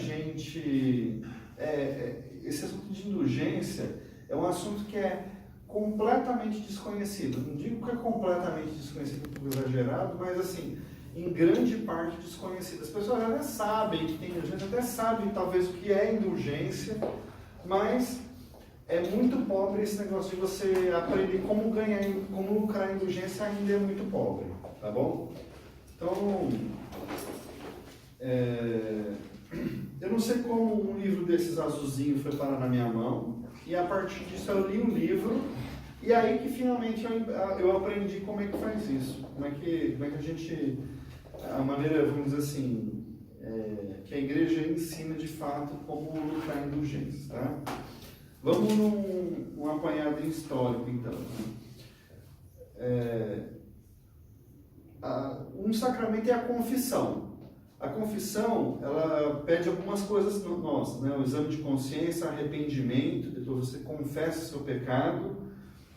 gente, esse assunto de indulgência é um assunto que é completamente desconhecido. Não digo que é completamente desconhecido, um pouco exagerado, mas assim, em grande parte desconhecido. As pessoas até sabem que tem indulgência, até sabem talvez o que é indulgência, mas é muito pobre esse negócio de você aprender como ganhar, como lucrar a indulgência, ainda é muito pobre, tá bom? Então, eu não sei como um livro desses azulzinhos foi parar na minha mão, e a partir disso eu li um livro, e aí que finalmente eu aprendi como é que faz isso, como é que a gente, a maneira, vamos dizer assim, que a igreja ensina de fato como lucrar indulgências, tá? Vamos num apanhado histórico, então. Um sacramento é a confissão. A confissão, ela pede algumas coisas nossas, né? O exame de consciência, arrependimento, depois você confessa o seu pecado,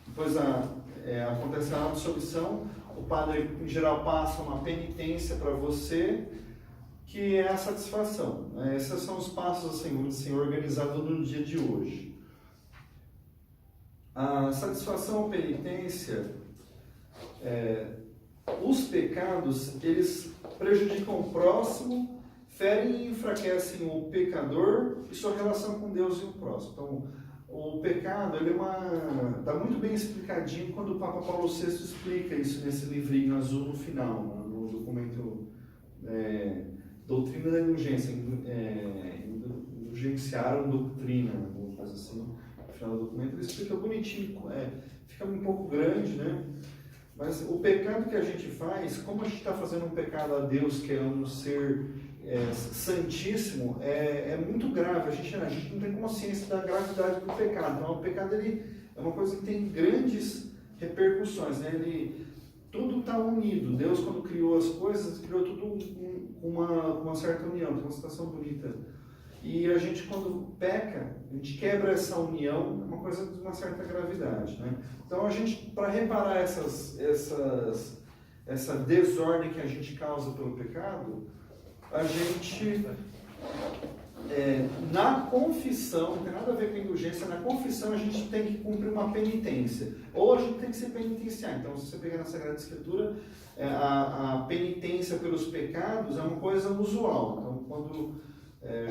depois acontece a absolvição, o padre, em geral, passa uma penitência para você, que é a satisfação. Esses são os passos, assim, vamos dizer, organizados no dia de hoje. A satisfação ou penitência, os pecados, eles prejudicam o próximo, ferem e enfraquecem o pecador e sua relação com Deus e o próximo. Então, o pecado, ele está muito bem explicadinho quando o Papa Paulo VI explica isso nesse livrinho azul no final, no documento Doutrina da Indulgência, indulgenciaram doutrina, alguma coisa assim. No final do documento ele explica bonitinho, fica um pouco grande, né? Mas o pecado que a gente faz, como a gente está fazendo um pecado a Deus, que é um ser santíssimo, é muito grave. A gente não tem consciência da gravidade do pecado. Então, o pecado ele é uma coisa que tem grandes repercussões, né? Tudo está unido. Deus, quando criou as coisas, criou tudo com uma certa união. Tem uma citação bonita. E a gente, quando peca, a gente quebra essa união, é uma coisa de uma certa gravidade, né? Então, a gente, para reparar essa desordem que a gente causa pelo pecado, a gente, na confissão, não tem nada a ver com indulgência, na confissão a gente tem que cumprir uma penitência, ou a gente tem que se penitenciar. Então, se você pegar na Sagrada Escritura, a penitência pelos pecados é uma coisa usual. Então, quando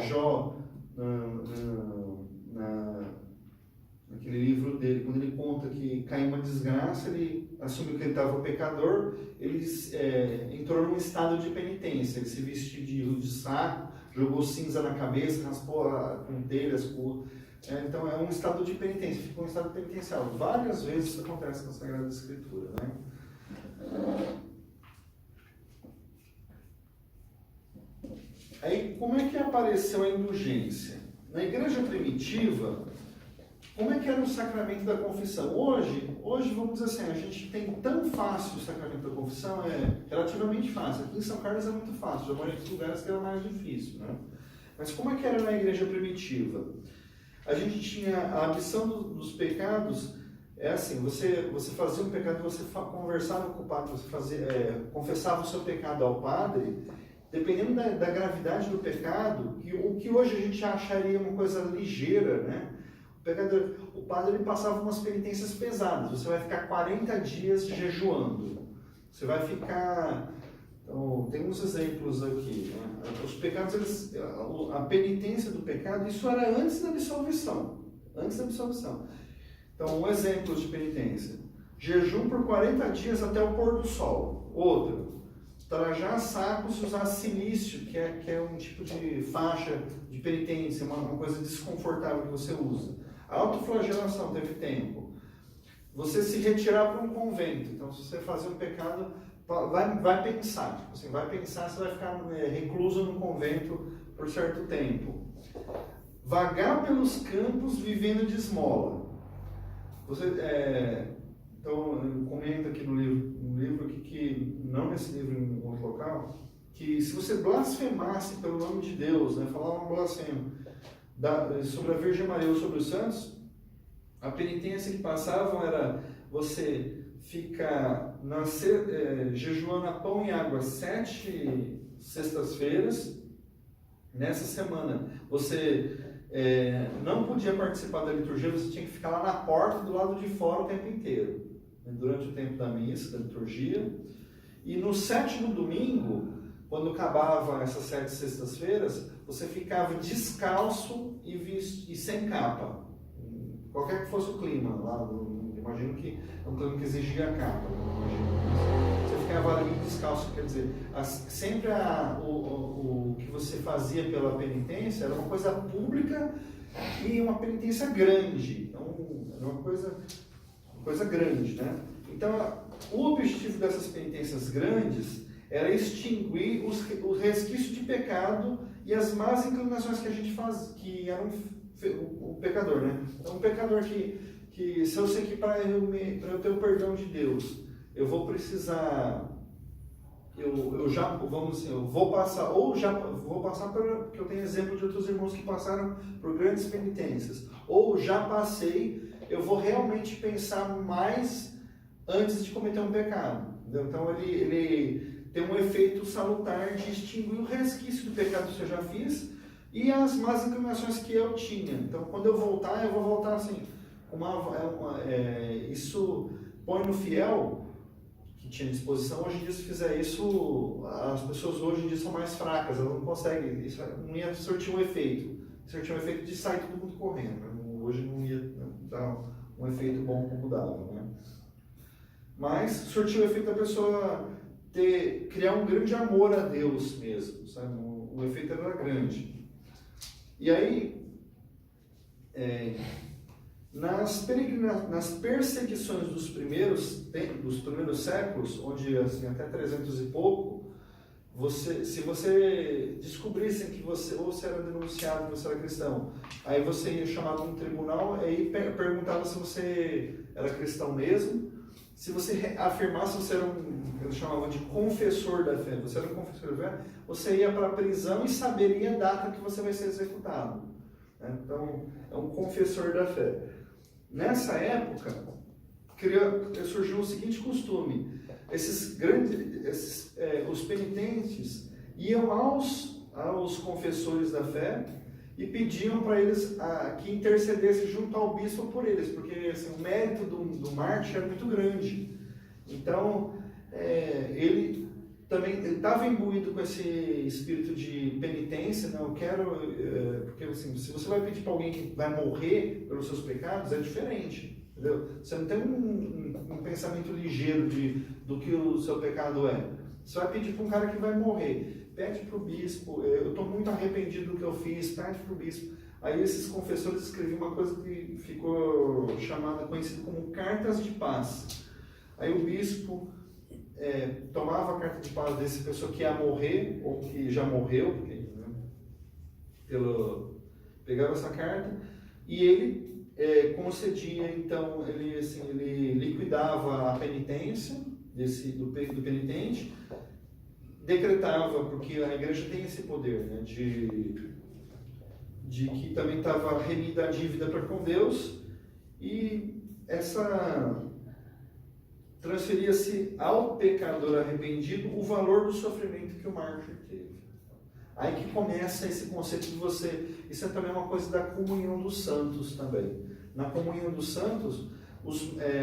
Jó, naquele livro dele, quando ele conta que caiu uma desgraça, ele assumiu que ele estava pecador, ele entrou num estado de penitência, ele se vestiu de saco, jogou cinza na cabeça, raspou com telhas, então é um estado de penitência, fica um estado penitencial. Várias vezes isso acontece na Sagrada Escritura, né? Aí, como é que apareceu a indulgência? Na igreja primitiva, como é que era o sacramento da confissão? Hoje, vamos dizer assim, a gente tem tão fácil o sacramento da confissão, relativamente fácil. Aqui em São Carlos é muito fácil, já morei em outros lugares que era mais difícil, né? Mas como é que era na igreja primitiva? A gente tinha a missão dos pecados, assim, você fazia um pecado, você conversava com o padre, você confessava o seu pecado ao padre. Dependendo da gravidade do pecado, o que hoje a gente acharia uma coisa ligeira, né? O padre ele passava umas penitências pesadas. Você vai ficar 40 dias jejuando. Você vai ficar... Então, tem uns exemplos aqui, né? Os pecados, a penitência do pecado, isso era antes da absolvição. Antes da absolvição. Então, um exemplo de penitência. Jejum por 40 dias até o pôr do sol. Outro. Trajar sacos e usar cilício, que é um tipo de faixa de penitência, uma coisa desconfortável que você usa. A autoflagelação teve tempo. Você se retirar para um convento. Então, se você fazer um pecado, vai pensar. Tipo assim, vai pensar, você vai ficar recluso no convento por certo tempo. Vagar pelos campos vivendo de esmola. Então, eu comento aqui no livro aqui, que não nesse livro, em outro local, que se você blasfemasse pelo nome de Deus, né, falar uma blasfêmia sobre a Virgem Maria ou sobre os santos, a penitência que passavam era você ficar jejuando a pão e água 7 sextas-feiras, nessa semana você não podia participar da liturgia, você tinha que ficar lá na porta do lado de fora o tempo inteiro, né, durante o tempo da missa, da liturgia. E no 7º domingo, quando acabava essas 7 sextas-feiras, você ficava descalço e sem capa. Qualquer que fosse o clima, lá, imagino que é um clima que exigia capa. Você ficava ali descalço, quer dizer, sempre o que você fazia pela penitência era uma coisa pública e uma penitência grande. Então, era uma coisa grande, né? Então, o objetivo dessas penitências grandes era extinguir o resquício de pecado e as más inclinações que a gente faz, que eram o pecador, né? Então, um pecador que se eu sei que para eu ter o perdão de Deus, eu vou precisar, vou passar porque eu tenho exemplo de outros irmãos que passaram por grandes penitências, ou já passei, eu vou realmente pensar mais antes de cometer um pecado. Entendeu? Então ele tem um efeito salutar de extinguir o resquício do pecado que eu já fiz e as más inclinações que eu tinha. Então quando eu vou voltar assim, isso põe no fiel que tinha disposição. Hoje em dia, se fizer isso, as pessoas hoje em dia são mais fracas, elas não conseguem, isso não ia surtir um efeito. Surtir um efeito de sair todo mundo correndo. Hoje não ia dar um efeito bom como dava, né? Mas surtiu o efeito da pessoa criar um grande amor a Deus mesmo, sabe? O efeito era grande. E aí, nas perseguições dos primeiros séculos, onde assim, até 300 e pouco, se você descobrisse que você era denunciado, você era cristão, aí você ia chamado num tribunal, aí perguntava se você era cristão mesmo. Se você afirmasse, você era eles chamavam de confessor da fé, você era um confessor da fé, você ia para a prisão e saberia a data que você vai ser executado. Então, é um confessor da fé. Nessa época, surgiu o seguinte costume: os penitentes iam aos confessores da fé e pediam para eles que intercedesse junto ao bispo por eles, porque assim, o mérito do mártir era muito grande. Então, ele também estava imbuído com esse espírito de penitência. Não, eu quero, porque assim, se você vai pedir para alguém que vai morrer pelos seus pecados, é diferente, entendeu? Você não tem um pensamento ligeiro do que o seu pecado é. Você vai pedir para um cara que vai morrer. Pede para o bispo, eu estou muito arrependido do que eu fiz, pede para o bispo. Aí esses confessores escreviam uma coisa que ficou conhecida como cartas de paz. Aí o bispo tomava a carta de paz dessa pessoa que ia morrer, ou que já morreu, porque, pegava essa carta, e ele concedia, então, ele liquidava a penitência do penitente, decretava, porque a igreja tem esse poder, né, de que também estava remida a dívida para com Deus, e transferia-se ao pecador arrependido o valor do sofrimento que o mártir teve. Aí que começa esse conceito de isso é também uma coisa da comunhão dos santos também. Na comunhão dos santos,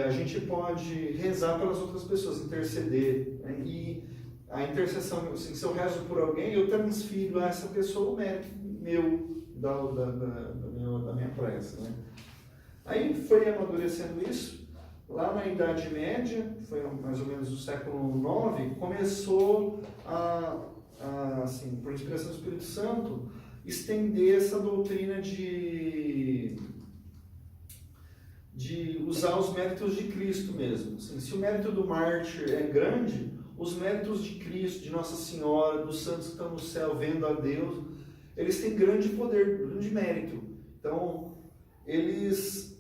a gente pode rezar pelas outras pessoas, interceder, né? E a intercessão, assim, se eu rezo por alguém, eu transfiro a essa pessoa o mérito meu, da minha prece, né? Aí foi amadurecendo isso. Lá na Idade Média, foi mais ou menos no século IX, começou assim, por inspiração do Espírito Santo, estender essa doutrina de usar os méritos de Cristo mesmo. Assim, se o mérito do mártir é grande, os méritos de Cristo, de Nossa Senhora, dos santos que estão no céu vendo a Deus, eles têm grande poder, grande mérito. Então, eles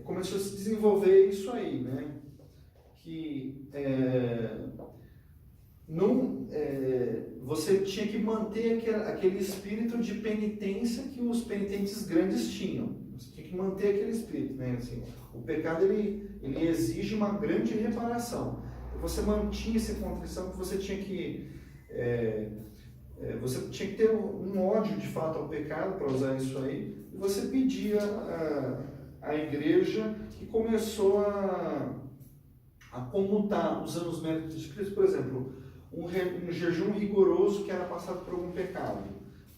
começou a se desenvolver isso aí, né? Que você tinha que manter aquele espírito de penitência que os penitentes grandes tinham. Você tinha que manter aquele espírito, né? Assim, o pecado ele exige uma grande reparação. Você mantinha essa contrição que você tinha que você tinha que ter um ódio de fato ao pecado para usar isso aí, e você pedia à igreja que começou a comutar, usando os métodos de Cristo. Por exemplo, um jejum rigoroso que era passado por algum pecado,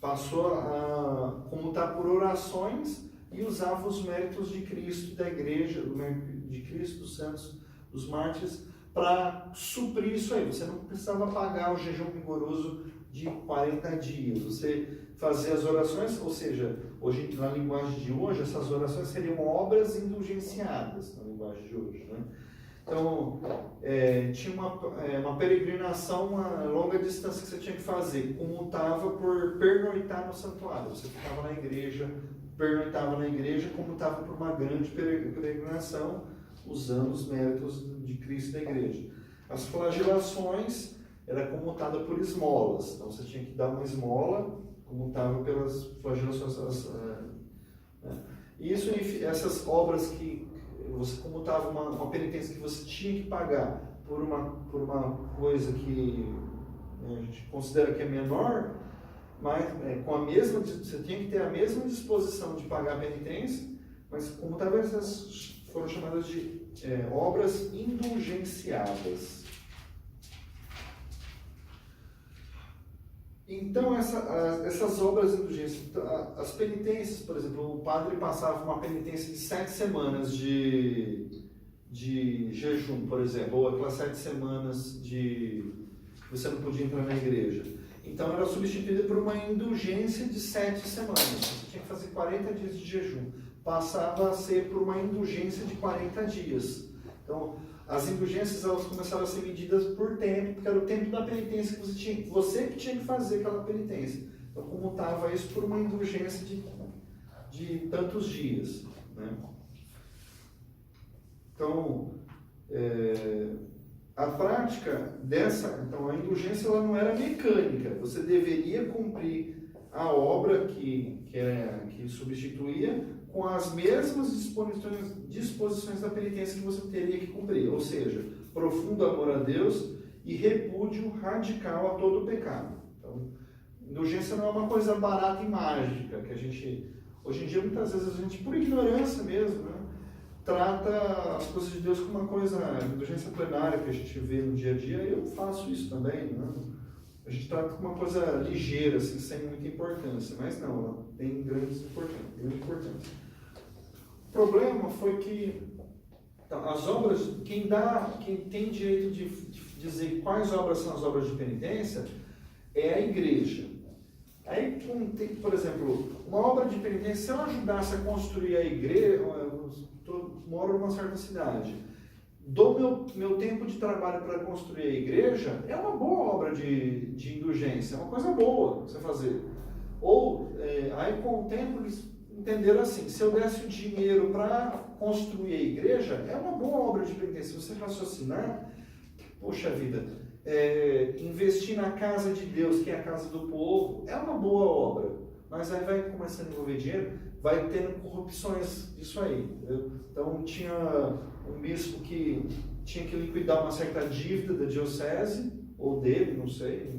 passou a comutar por orações e usava os méritos de Cristo, da igreja, de Cristo, dos santos, dos mártires, para suprir isso aí. Você não precisava pagar o jejum rigoroso de 40 dias. Você fazia as orações, ou seja, hoje, na linguagem de hoje, essas orações seriam obras indulgenciadas, na linguagem de hoje, né? Então, tinha uma peregrinação, uma longa distância que você tinha que fazer, comutava por pernoitar no santuário. Você ficava na igreja, pernoitava na igreja, comutava por uma grande peregrinação, usando os méritos de Cristo e da igreja. As flagelações era comutada por esmolas, então você tinha que dar uma esmola, comutava pelas flagelações. Isso, essas obras que você comutava uma penitência que você tinha que pagar por uma coisa que a gente considera que é menor, mas você tinha que ter a mesma disposição de pagar a penitência, mas comutava essas, foram chamadas de obras indulgenciadas. Então, essas obras indulgentes, as penitências, por exemplo, o padre passava uma penitência de 7 semanas de jejum, por exemplo, ou aquelas 7 semanas que você não podia entrar na igreja. Então, era substituída por uma indulgência de 7 semanas. Você tinha que fazer 40 dias de jejum. Passava a ser por uma indulgência de 40 dias. Então, as indulgências elas começaram a ser medidas por tempo, porque era o tempo da penitência que você que tinha que fazer aquela penitência. Então, comutava isso por uma indulgência de tantos dias, né? Então, a prática então a indulgência ela não era mecânica. Você deveria cumprir a obra que substituía com as mesmas disposições da penitência que você teria que cumprir, ou seja, profundo amor a Deus e repúdio radical a todo o pecado. Então, indulgência não é uma coisa barata e mágica, que a gente, hoje em dia, muitas vezes, a gente, por ignorância mesmo, né, trata as coisas de Deus como uma coisa, indulgência plenária que a gente vê no dia a dia, eu faço isso também, né? A gente trata como uma coisa ligeira, assim, sem muita importância, mas não, ela tem grande importância. O problema foi que então, as obras, quem tem direito de dizer quais obras são as obras de penitência é a igreja. Aí, por exemplo, uma obra de penitência, se eu ajudasse a construir a igreja, eu moro numa certa cidade, dou meu tempo de trabalho para construir a igreja, é uma boa obra de indulgência, é uma coisa boa você fazer. Ou, aí com o tempo eles entenderam assim, se eu desse o dinheiro para construir a igreja, é uma boa obra de penitência. Se você raciocinar, poxa vida, investir na casa de Deus, que é a casa do povo, é uma boa obra. Mas aí vai começando a envolver dinheiro, vai tendo corrupções disso aí. Entendeu? Então tinha um bispo que tinha que liquidar uma certa dívida da diocese, ou dele, não sei,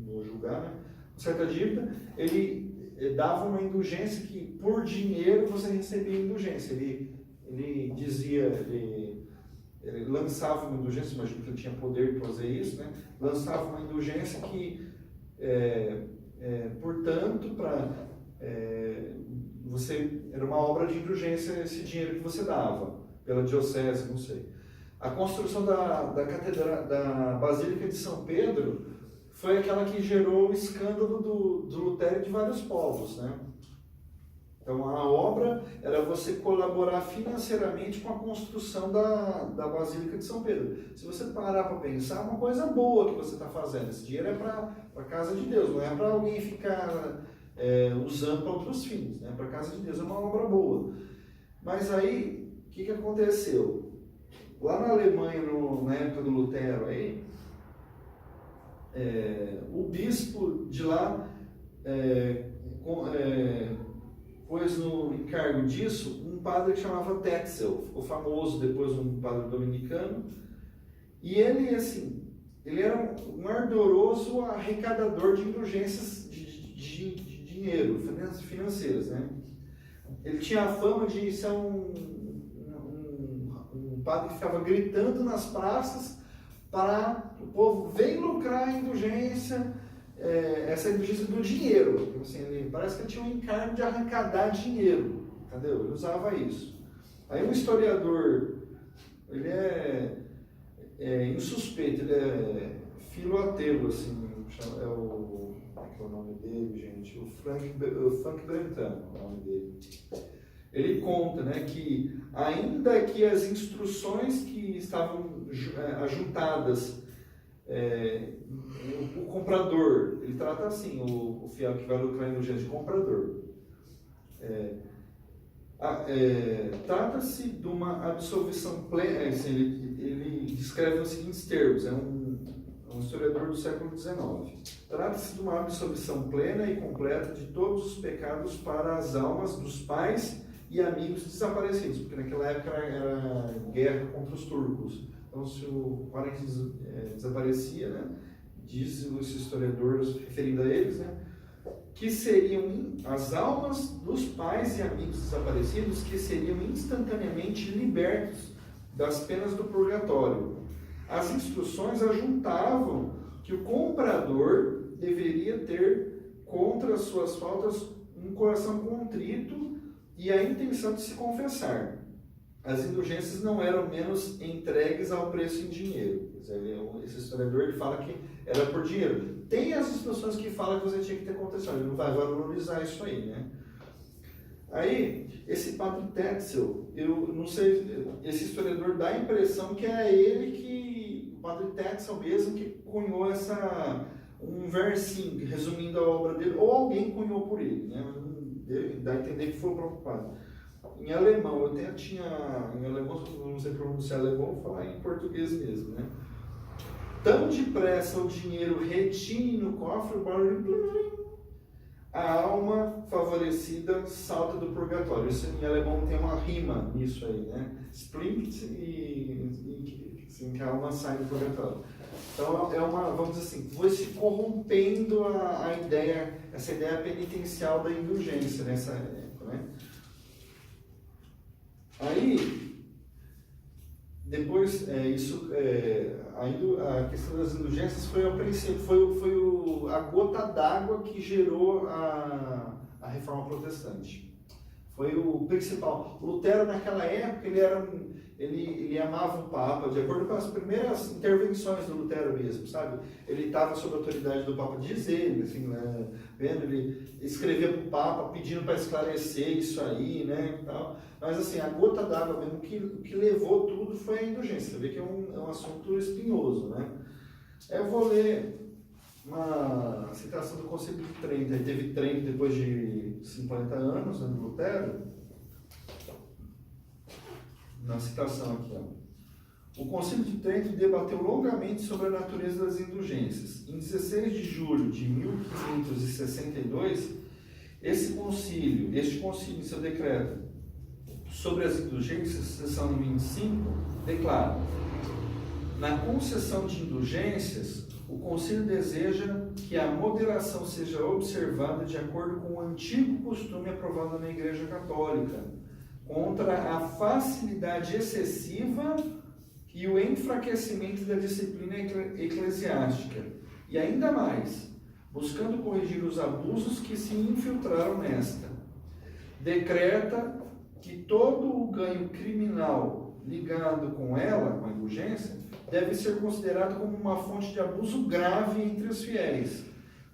não vou julgar, né? Uma certa dívida, ele dava uma indulgência que por dinheiro você recebia indulgência. Ele dizia, ele lançava uma indulgência, imagino que ele tinha poder de fazer isso, né? Lançava uma indulgência que, portanto, era uma obra de indulgência esse dinheiro que você dava, pela diocese, não sei. A construção da Basílica de São Pedro foi aquela que gerou o escândalo do Lutero e de vários povos, né? Então, a obra era você colaborar financeiramente com a construção da Basílica de São Pedro. Se você parar para pensar, é uma coisa boa que você está fazendo. Esse dinheiro é para a casa de Deus, não é para alguém ficar usando para outros fins, né? Para a casa de Deus é uma obra boa. Mas aí, o que aconteceu? Lá na Alemanha, na época do Lutero, aí, o bispo de lá pôs no encargo disso um padre que chamava Tetzel, ficou famoso depois, um padre dominicano, e ele, assim, ele era um ardoroso arrecadador de indulgências de dinheiro, financeiras, né? Ele tinha a fama de ser um padre que ficava gritando nas praças para o povo vem lucrar a indulgência, essa indulgência do dinheiro. Assim, parece que ele tinha um encargo de arrecadar dinheiro, entendeu? Ele usava isso. Aí um historiador, ele é insuspeito, ele é filoateu, assim, como é que é o nome dele, gente? O Frank Brentano, é o nome dele. Ele conta, né, que ainda que as instruções que estavam ajuntadas, o comprador, ele trata assim, o fiel que vai lucrar indulgência de comprador. Trata-se de uma absolvição plena, assim, ele descreve nos seguintes termos, é um historiador do século XIX. Trata-se de uma absolvição plena e completa de todos os pecados para as almas dos pais e amigos desaparecidos, porque naquela época era guerra contra os turcos. Então, se o parente desaparecia, né, diz esse historiador, referindo a eles, né, que seriam as almas dos pais e amigos desaparecidos que seriam instantaneamente libertos das penas do purgatório. As instruções ajuntavam que o comprador deveria ter contra as suas faltas um coração contrito e a intenção de se confessar. As indulgências não eram menos entregues ao preço em dinheiro. Esse historiador ele fala que era por dinheiro. Tem as instruções que falam que você tinha que ter confessão, ele não vai valorizar isso aí, né? Aí, esse padre Tetzel, eu não sei, esse historiador dá a impressão que é ele que, o padre Tetzel mesmo, que cunhou um versinho, resumindo a obra dele, ou alguém cunhou por ele, né? Dá a entender que foi o próprio padre. Em alemão, em alemão, não sei pronunciar alemão, vou falar em português mesmo, né? Tão depressa o dinheiro retine no cofre, o barulho, a alma favorecida salta do purgatório. Isso em alemão tem uma rima nisso aí, né? Springt e assim, que a alma sai do purgatório. Então vamos dizer assim, foi se corrompendo essa ideia penitencial da indulgência nessa época, né? Aí, depois, a questão das indulgências foi a gota d'água que gerou a reforma protestante. Foi o principal. Lutero, naquela época, ele amava o Papa, de acordo com as primeiras intervenções do Lutero mesmo, sabe? Ele estava sob a autoridade do Papa dizer, assim, né? Ele escrevia para o Papa pedindo para esclarecer isso aí, né? Tal. Mas assim, a gota d'água mesmo, o que levou tudo foi a indulgência. Você vê que é um assunto espinhoso, né? Eu vou ler uma citação do Concílio de Trento. Ele teve Trento depois de 50 anos, né, do Lutero. Na citação aqui, ó. O Concílio de Trento debateu longamente sobre a natureza das indulgências. Em 16 de julho de 1562, este concílio, em seu decreto sobre as indulgências, seção 25, declara: na concessão de indulgências, o concílio deseja que a moderação seja observada de acordo com o antigo costume aprovado na Igreja Católica, contra a facilidade excessiva e o enfraquecimento da disciplina eclesiástica, e ainda mais, buscando corrigir os abusos que se infiltraram nesta. Decreta que todo o ganho criminal ligado com ela, com a indulgência, deve ser considerado como uma fonte de abuso grave entre os fiéis,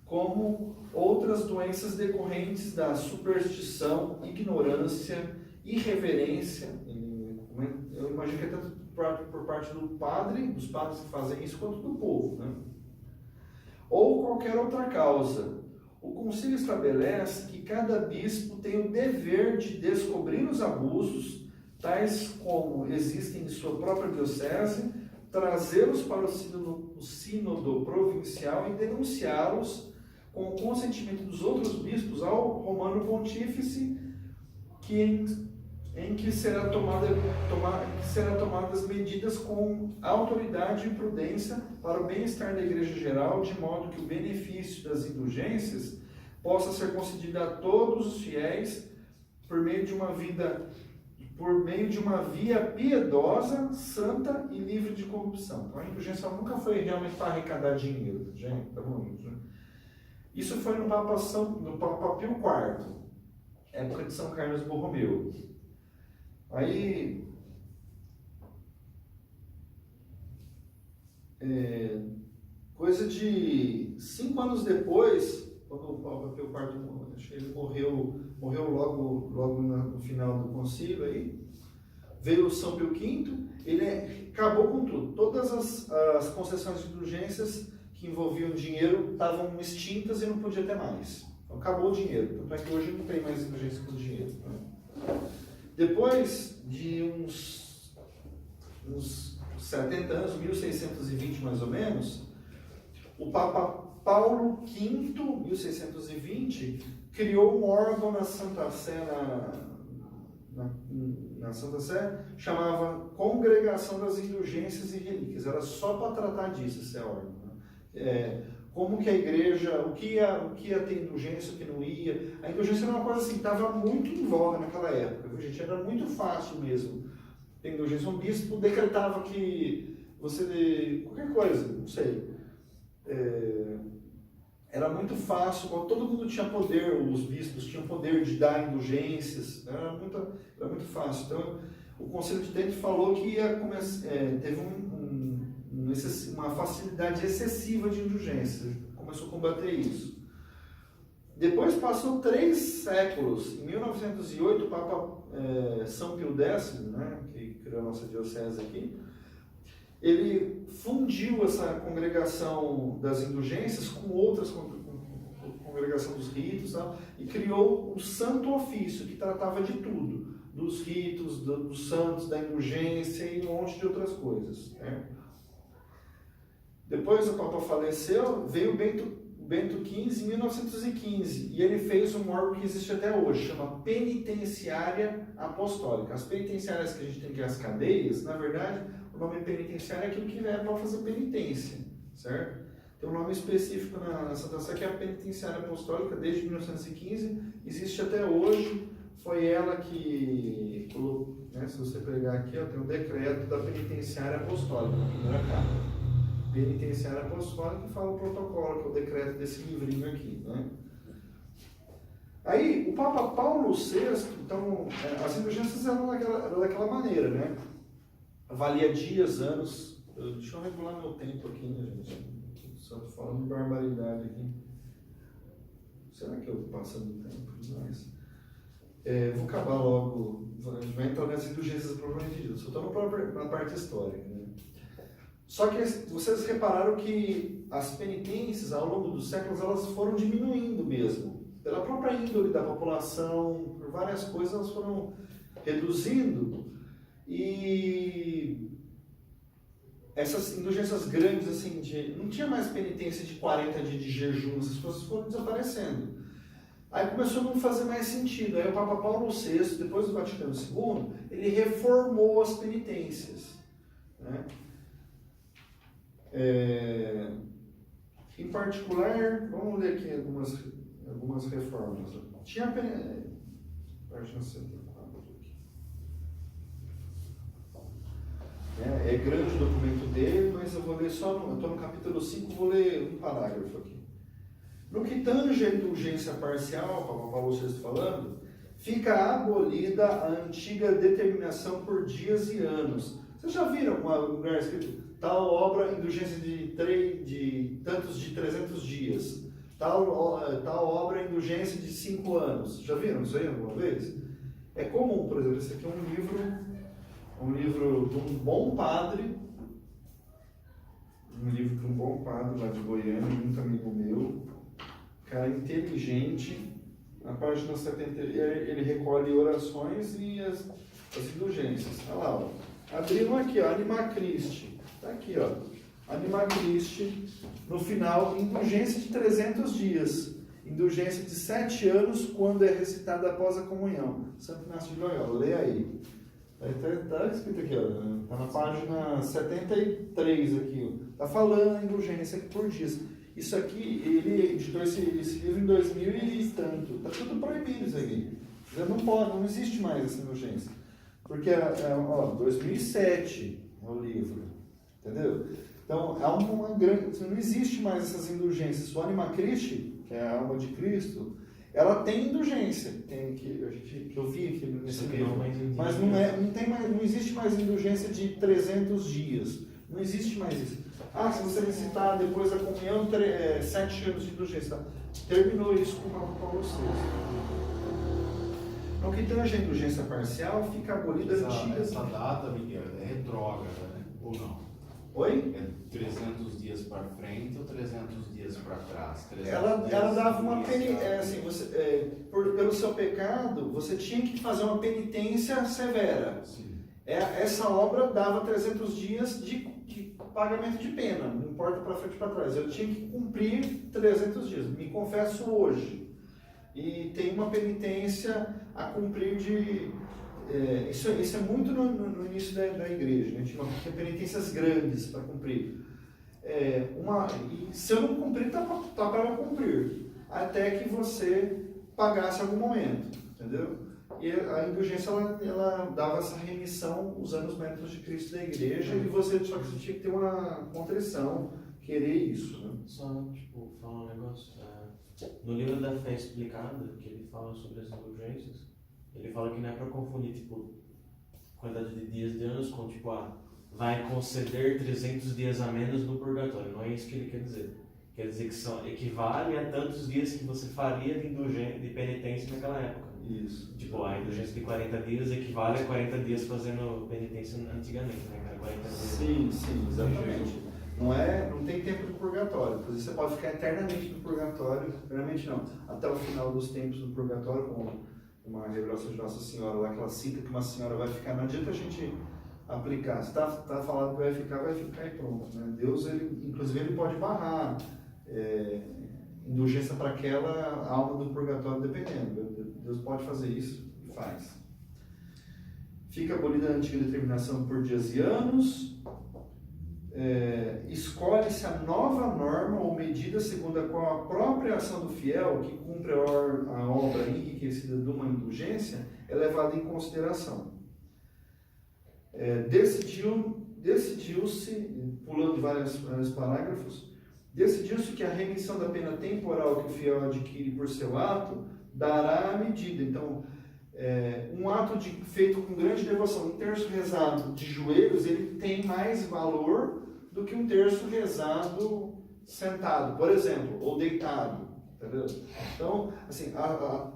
como outras doenças decorrentes da superstição, ignorância, irreverência. Eu imagino que é tanto por parte dos padres que fazem isso, quanto do povo, né? Ou qualquer outra causa. O concílio estabelece que cada bispo tem o dever de descobrir os abusos, tais como existem em sua própria diocese, trazê-los para o sínodo provincial e denunciá-los com o consentimento dos outros bispos ao romano pontífice, que em que serão tomadas medidas com autoridade e prudência para o bem-estar da igreja geral, de modo que o benefício das indulgências possa ser concedido a todos os fiéis por meio de uma via piedosa, santa e livre de corrupção. Então a indulgência nunca foi realmente para arrecadar dinheiro, gente, tá bom? Isso foi no Papa Pio IV, época de São Carlos Borromeu. Aí, coisa de 5 anos depois, quando o Papa Pio IV, acho que ele morreu logo no final do concílio, aí, veio o São Pio V, ele acabou com tudo. Todas as concessões de indulgências que envolviam dinheiro estavam extintas e não podia ter mais. Então, acabou o dinheiro. Tanto é que hoje não tem mais indulgência com dinheiro. Né? Depois de uns 70 anos, 1620 mais ou menos, o Papa Paulo V, 1620, criou um órgão na Santa Sé, na Santa Sé, chamava Congregação das Indulgências e Relíquias. Era só para tratar disso, esse órgão. Né? Como que a igreja, o que ia ter indulgência, o que não ia. A indulgência era uma coisa assim, estava muito em voga naquela época, viu, gente? Era muito fácil mesmo ter indulgência. Um bispo decretava que qualquer coisa, não sei. Era muito fácil, todo mundo tinha poder, os bispos tinham poder de dar indulgências, era muito fácil. Então, o Conselho de Trento falou que teve uma facilidade excessiva de indulgência, começou a combater isso. Depois passou 3 séculos, em 1908 o Papa São Pio X, né, que criou a nossa diocese aqui, ele fundiu essa congregação das indulgências com outras congregação dos ritos, tá? E criou o Santo Ofício, que tratava de tudo, dos ritos, dos santos, da indulgência e um monte de outras coisas. Né? Depois o Papa faleceu, veio o Bento XV em 1915, e ele fez um órgão que existe até hoje, chama Penitenciária Apostólica. As penitenciárias que a gente tem aqui, as cadeias, na verdade, o nome penitenciário é aquilo que é para fazer penitência, certo? Tem um nome específico na Santa Sé, que é a Penitenciária Apostólica, desde 1915, existe até hoje. Foi ela que colocou, né, se você pegar aqui, ó, tem um decreto da Penitenciária Apostólica, na primeira capa. Penitenciária Apostólica, que fala o protocolo, que é o decreto desse livrinho aqui, né? Aí, o Papa Paulo VI, então, as indulgências eram daquela maneira, né? Valia dias, anos. Deixa eu regular meu tempo aqui, né, gente? Só tô falando de barbaridade aqui. Será que eu tô passando o tempo demais? Vou acabar logo. A gente vai entrar nas indulgências propriamente disso. Eu estou na parte histórica, né? Só que vocês repararam que as penitências, ao longo dos séculos, elas foram diminuindo mesmo. Pela própria índole da população, por várias coisas, elas foram reduzindo. E essas indulgências grandes, assim, não tinha mais penitência de 40 dias de jejum, essas coisas foram desaparecendo. Aí começou a não fazer mais sentido. Aí o Papa Paulo VI, depois do Vaticano II, ele reformou as penitências. Né? Em particular, vamos ler aqui algumas reformas. Tinha a página 74 aqui. É grande o documento dele, mas eu vou ler só, eu estou no capítulo 5, vou ler um parágrafo aqui. No que tange a indulgência parcial, como o Paulo VI falando, fica abolida a antiga determinação por dias e anos. Vocês já viram algum lugar escrito tal obra, indulgência de tantos de 300 dias? Tal obra, indulgência de 5 anos. Já viram isso aí alguma vez? É comum, por exemplo, esse aqui é um livro de um bom padre, lá de Goiânia, muito amigo meu, cara inteligente. Na página 70 ele recolhe orações e as indulgências. Olha lá, ó. Abriram aqui, ó, Anima Christi. Está aqui, ó. Anima Christi, no final, indulgência de 300 dias. Indulgência de 7 anos quando é recitada após a comunhão. Santo Inácio de Loyola, lê aí. Está escrito aqui, está na página 73 aqui. Está falando a indulgência por dias. Isso aqui, ele editou esse livro em 2000 e tanto. Está tudo proibido isso aqui. Já não pode, não existe mais essa indulgência. Porque, 2007 é o livro. Entendeu? Então, é uma grande... Não existe mais essas indulgências. O Anima Christi, que é a alma de Cristo, ela tem indulgência. Tem que eu vi aqui nesse livro. Mas não existe mais indulgência de 300 dias. Não existe mais isso. Se você recitar depois da comunhão, 7 anos de indulgência. Terminou isso com o Paulo VI. No que tange a indulgência parcial, fica abolida essa data, Miguel, é retrógrada, né? Ou não? Oi? É 300 dias para frente ou 300 dias para trás? Ela dava uma penitência, pelo seu pecado, você tinha que fazer uma penitência severa. Sim. Essa obra dava 300 dias de pagamento de pena, não importa para frente ou para trás. Eu tinha que cumprir 300 dias, me confesso hoje. E tem uma penitência a cumprir de... Isso é muito no início da igreja, né? Tinha penitências grandes para cumprir. E se eu não cumprir, tá para cumprir. Até que você pagasse em algum momento, entendeu? E a indulgência, ela dava essa remissão usando os métodos de Cristo da igreja, e só que você tinha que ter uma contrição, querer isso, né? Só, falar um negócio. No livro da Fé Explicada, que ele fala sobre as indulgências, ele fala que não é para confundir, quantidade de dias de anos com, vai conceder 300 dias a menos no purgatório. Não é isso que ele quer dizer. Quer dizer que equivale a tantos dias que você faria de indulgência, de penitência naquela época. Isso. A indulgência de 40 dias equivale a 40 dias fazendo penitência antigamente, né? Era 40 dias. Sim, exatamente. Não tem tempo de purgatório. Inclusive, você pode ficar eternamente no purgatório. Eternamente não. Até o final dos tempos do purgatório, com uma revelação de Nossa Senhora lá, que ela cita que uma senhora vai ficar. Não adianta a gente aplicar. Se está falado que vai ficar e pronto. Né? Deus, inclusive, ele pode barrar indulgência para aquela alma do purgatório, dependendo. Deus pode fazer isso e faz. Fica abolida a antiga determinação por dias e anos. Escolhe-se a nova norma ou medida segundo a qual a própria ação do fiel, que cumpre a obra enriquecida de uma indulgência, é levada em consideração. Decidiu-se, pulando vários parágrafos, decidiu-se que a remissão da pena temporal que o fiel adquire por seu ato dará a medida. Então, um ato feito com grande devoção, um terço rezado de joelhos, ele tem mais valor do que um terço rezado sentado, por exemplo, ou deitado. Entendeu? Então, assim,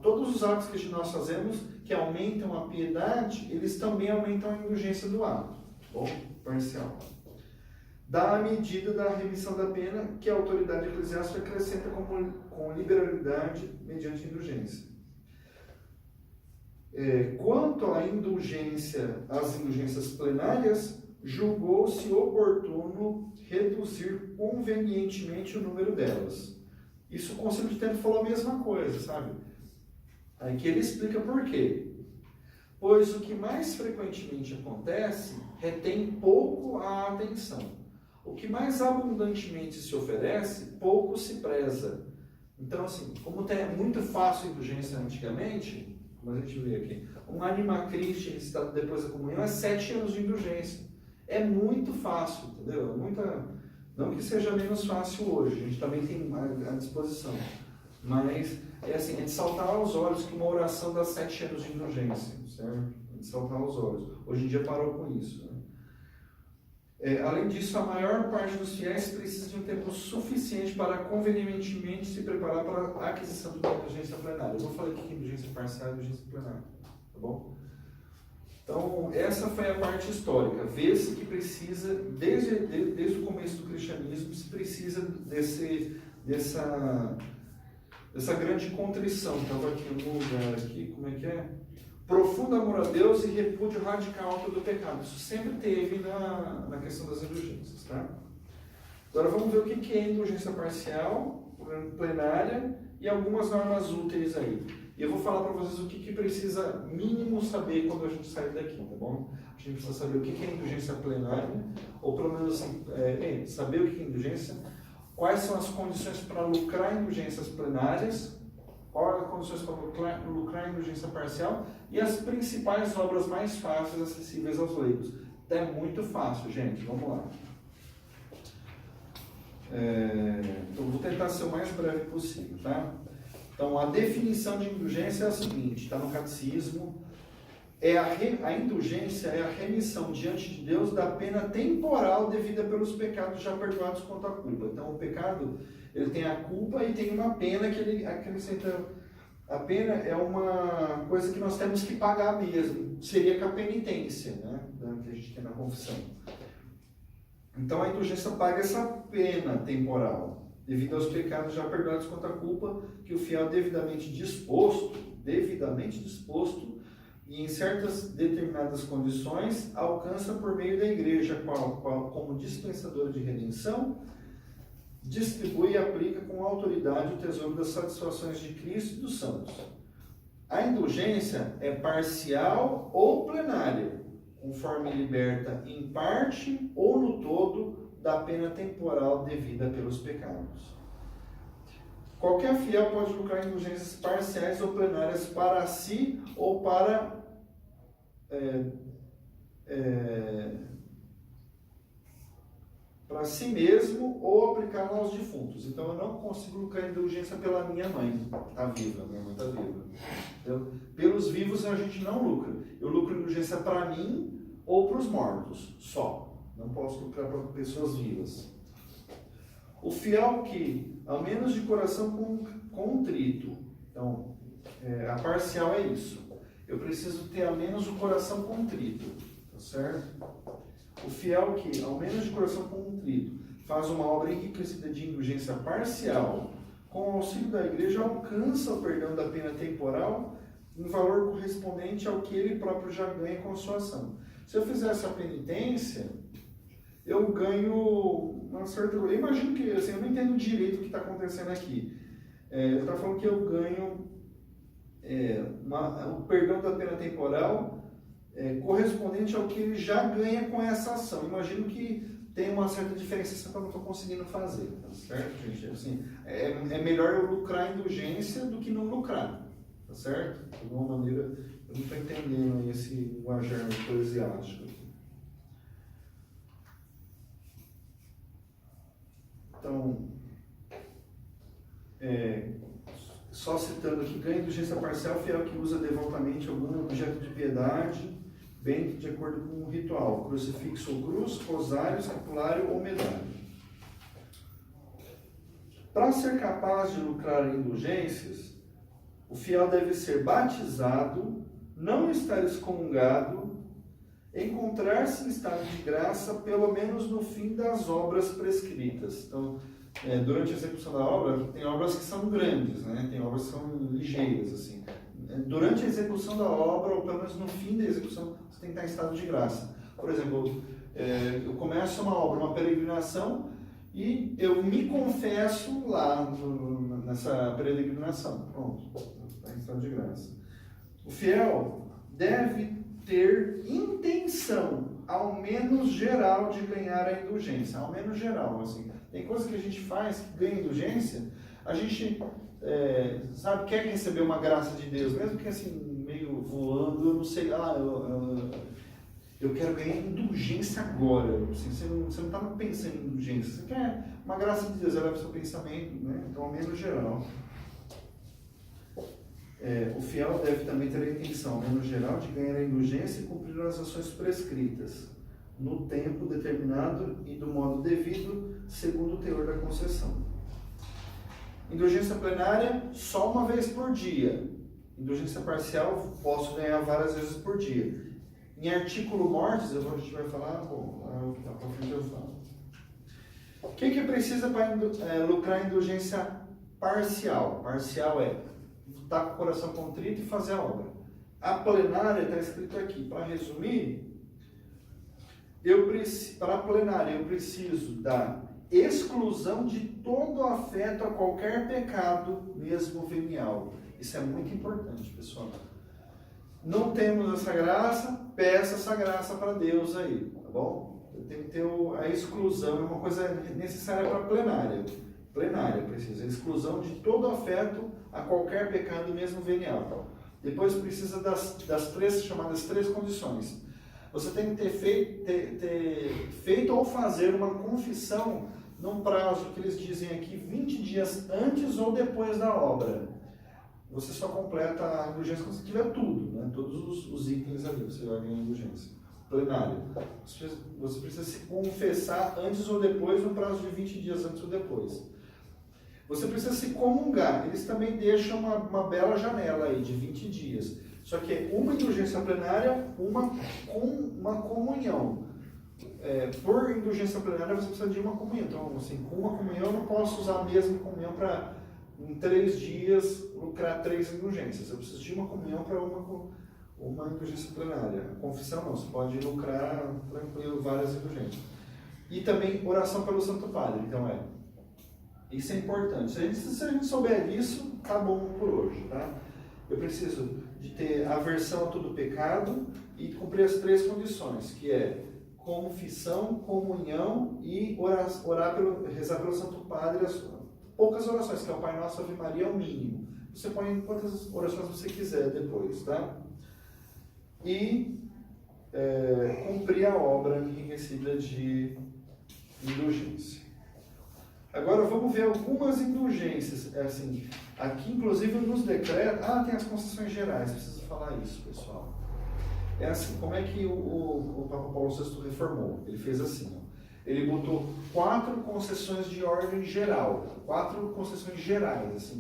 todos os atos que nós fazemos que aumentam a piedade, eles também aumentam a indulgência do ato. Bom, parcial. Dá a medida da remissão da pena que a autoridade eclesiástica acrescenta com liberalidade mediante indulgência. Quanto à indulgência, às indulgências plenárias, julgou-se oportuno reduzir convenientemente o número delas. Isso o Concílio de Trento falou a mesma coisa, sabe? Aí que ele explica por quê. Pois o que mais frequentemente acontece retém pouco a atenção. O que mais abundantemente se oferece, pouco se preza. Então, assim, como é muito fácil a indulgência antigamente, como a gente vê aqui, um Anima Christi recitado depois da comunhão é 7 anos de indulgência. É muito fácil, entendeu? Não que seja menos fácil hoje, a gente também tem à disposição. Mas é de saltar aos olhos que uma oração dá 7 anos de indulgência, certo? É de saltar aos olhos. Hoje em dia parou com isso. Né? Além disso, a maior parte dos fiéis precisa de um tempo suficiente para convenientemente se preparar para a aquisição da indulgência plenária. Eu não falei que indulgência parcial é indulgência plenária, tá bom? Então, essa foi a parte histórica. Vê-se que precisa, desde o começo do cristianismo, se precisa dessa grande contrição. Estava aqui no lugar aqui, como é que é? Profundo amor a Deus e repúdio radical ao todo pecado. Isso sempre teve na questão das indulgências, tá? Agora vamos ver o que é indulgência parcial, plenária e algumas normas úteis aí. E eu vou falar para vocês o que precisa mínimo saber quando a gente sair daqui, tá bom? A gente precisa saber o que é indulgência plenária, ou pelo menos assim, saber o que é indulgência, quais são as condições para lucrar indulgências plenárias, quais as condições para lucrar indulgência parcial e as principais obras mais fáceis acessíveis aos leigos. É muito fácil, gente. Vamos lá. Então, vou tentar ser o mais breve possível, tá? Então, a definição de indulgência é a seguinte, está no catecismo. A indulgência é a remissão diante de Deus da pena temporal devida pelos pecados já perdoados quanto à culpa. Então, o pecado, ele tem a culpa e tem uma pena que ele acrescenta. A pena é uma coisa que nós temos que pagar mesmo. Seria com a penitência, né? Que a gente tem na confissão. Então, a indulgência paga essa pena temporal devido aos pecados já perdoados quanto à culpa que o fiel devidamente disposto e em certas determinadas condições alcança por meio da igreja, como dispensadora de redenção, distribui e aplica com autoridade o tesouro das satisfações de Cristo e dos santos. A indulgência é parcial ou plenária, conforme liberta em parte ou no todo da pena temporal devida pelos pecados. Qualquer fiel pode lucrar indulgências parciais ou plenárias para si ou para si mesmo ou aplicá-la aos defuntos. Então, eu não consigo lucrar indulgência pela minha mãe, está viva, minha mãe está viva. Então, pelos vivos a gente não lucra. Eu lucro indulgência para mim ou para os mortos, só. Não posso lucrar para pessoas vivas. O fiel que, ao menos de coração contrito, então, a parcial é isso. Eu preciso ter ao menos o coração contrito, tá certo? O fiel que, ao menos de coração contrito, faz uma obra enriquecida de indulgência parcial, com o auxílio da igreja, alcança o perdão da pena temporal em valor correspondente ao que ele próprio já ganha com a sua ação. Se eu fizer essa penitência, eu ganho uma certa... Eu imagino que, assim, eu não entendo direito o que está acontecendo aqui. Ele está falando que eu ganho o perdão da pena temporal correspondente ao que ele já ganha com essa ação. Imagino que tem uma certa diferença que eu não estou conseguindo fazer, tá certo, gente? Assim, é melhor eu lucrar a indulgência do que não lucrar, tá certo? De alguma maneira, eu não estou entendendo esse linguajar eclesiástico aqui. Então, só citando aqui, ganha indulgência parcial fiel que usa devotamente algum objeto de piedade, bem de acordo com o ritual, crucifixo ou cruz, rosário, escapulário ou medalha. Para ser capaz de lucrar indulgências, o fiel deve ser batizado, não estar excomungado, encontrar-se em estado de graça, pelo menos no fim das obras prescritas. Então, durante a execução da obra, tem obras que são grandes, né? Tem obras que são ligeiras, assim. Durante a execução da obra, ou pelo menos no fim da execução, você tem que estar em estado de graça. Por exemplo, eu começo uma obra, uma peregrinação, e eu me confesso lá nessa peregrinação. Pronto, está em estado de graça. O fiel deve ter intenção, ao menos geral, de ganhar a indulgência. Ao menos geral, assim. Tem coisas que a gente faz que ganha indulgência, a gente, quer receber uma graça de Deus, mesmo que assim, meio voando, eu não sei, eu quero ganhar indulgência agora. Assim, você não está pensando em indulgência, você quer uma graça de Deus, ela é o seu pensamento, né? Então, ao menos geral. O fiel deve também ter a intenção, ao menos geral, de ganhar a indulgência e cumprir as ações prescritas, no tempo determinado e do modo devido, segundo o teor da concessão. Indulgência plenária, só uma vez por dia. Indulgência parcial, posso ganhar várias vezes por dia. Em artículo mortis, a gente vai falar, o que está para frente eu falo. O que precisa para lucrar indulgência parcial? Parcial estar com o coração contrito e fazer a obra. A plenária está escrito aqui. Para resumir, para a plenária eu preciso da exclusão de todo afeto a qualquer pecado, mesmo venial. Isso é muito importante, pessoal. Não temos essa graça, peça essa graça para Deus aí, tá bom? Tem que ter a exclusão, é uma coisa necessária para plenária. Plenária precisa, exclusão de todo afeto a qualquer pecado, mesmo venial. Depois precisa das três chamadas três condições. Você tem que ter feito ou fazer uma confissão num prazo que eles dizem aqui 20 dias antes ou depois da obra. Você só completa a indulgência quando você tiver tudo, né? Todos os itens ali, você vai ganhar a indulgência. Plenário. Você precisa se confessar antes ou depois, no prazo de 20 dias antes ou depois. Você precisa se comungar. Eles também deixam uma bela janela aí de 20 dias. Só que é uma indulgência plenária, uma comunhão. Por indulgência plenária você precisa de uma comunhão. Então, assim, com uma comunhão eu não posso usar a mesma comunhão para, em 3 dias, lucrar 3 indulgências. Eu preciso de uma comunhão para uma indulgência plenária. A confissão não, você pode lucrar tranquilo várias indulgências. E também oração pelo Santo Padre. Então, isso é importante. Se a gente souber disso, tá bom por hoje, tá? Eu preciso de ter aversão a todo pecado e cumprir as 3 condições, que é confissão, comunhão e rezar pelo Santo Padre as poucas orações, que é o Pai Nosso, Ave Maria, é o mínimo. Você põe quantas orações você quiser depois, tá? E cumprir a obra enriquecida de indulgência. Agora vamos ver algumas indulgências. Assim, aqui, inclusive, nos decretos. Tem as concessões gerais, preciso falar isso, pessoal. É assim, como é que o Papa Paulo VI reformou? Ele fez assim, ó. Ele botou 4 concessões de ordem geral, 4 concessões gerais, assim,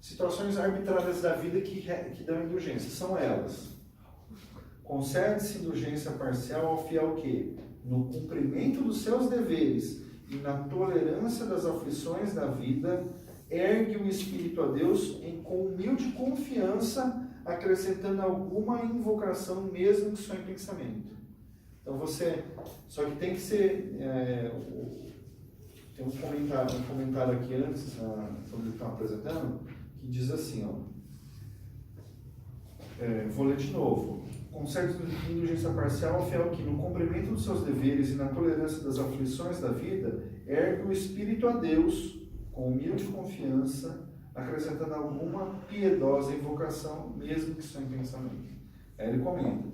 situações arbitrárias da vida que dão indulgência. São elas: concede-se indulgência parcial ao fiel que, no cumprimento dos seus deveres e na tolerância das aflições da vida, ergue o espírito a Deus com humilde confiança, acrescentando alguma invocação, mesmo que só em pensamento. Então só que tem que ser, tem um comentário aqui antes, quando ele está apresentando, que diz assim, vou ler de novo. Concede indulgência parcial ao fiel que, no cumprimento dos seus deveres e na tolerância das aflições da vida, ergue o espírito a Deus com humilde confiança, acrescentando alguma piedosa invocação, mesmo que só em pensamento. Aí ele comenta: